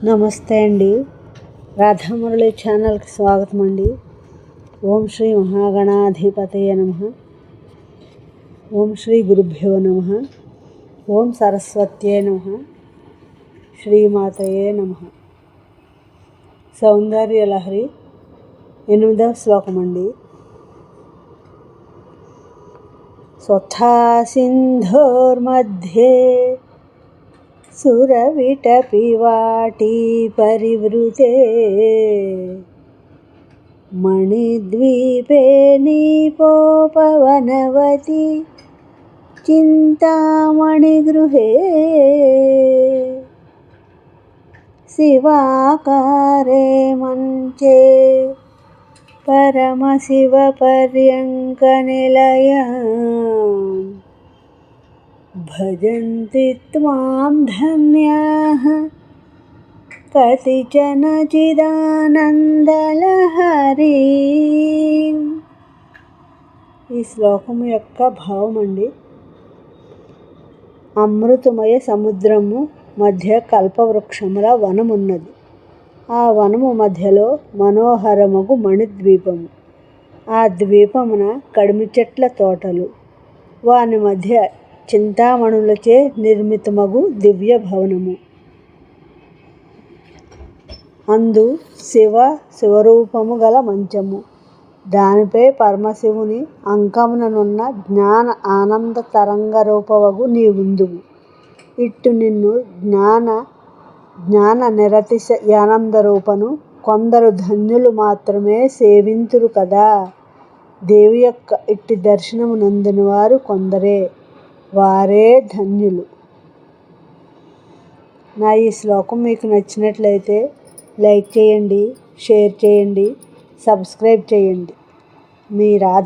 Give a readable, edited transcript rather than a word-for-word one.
నమస్తే అండి. రాధామురళి ఛానల్కి స్వాగతం అండి. ఓం శ్రీ మహాగణాధిపతయ నమః. ఓం శ్రీ గురుభ్యో నమః. ఓం సరస్వత్యే నమః. శ్రీమాతయే నమః. సౌందర్యలహరి 8వ శ్లోకం అండి. స్వథా సింధోర్मध्ये సురవిటపివాటి పరివృతే మణిద్వీపే నీపోపవనవతి చింతామణిగృహే శివాకారే మంచే పరమశివపర్యంకనిలయా భజంతి త్వాం ధన్యాః కతిచన చిదానందలహరీ. ఈ శ్లోకం యొక్క భావం అండి. అమృతమయ సముద్రము మధ్య కల్పవృక్షముల వనమున్నది. ఆ వనము మధ్యలో మనోహరమగు మణిద్వీపము. ఆ ద్వీపమున కడిమి చెట్ల తోటలు, వాని మధ్య చింతామణులచే నిర్మితమగు దివ్య భవనము. అందు శివరూపము గల మంచము, దానిపై పరమశివుని అంకముననున్న జ్ఞాన ఆనంద తరంగ రూపవగు నీవుందువు. ఇట్టు నిన్ను జ్ఞాన నిరతిశయానంద రూపను కొందరు ధన్యులు మాత్రమే సేవింతురు కదా. దేవి యొక్క ఇట్టి దర్శనము నందిన వారు కొందరే, వారే ధన్యులు. నా ఈ శ్లోకం మీకు నచ్చినట్లయితే లైక్ చేయండి, షేర్ చేయండి, సబ్స్క్రైబ్ చేయండి. మీ రాధ.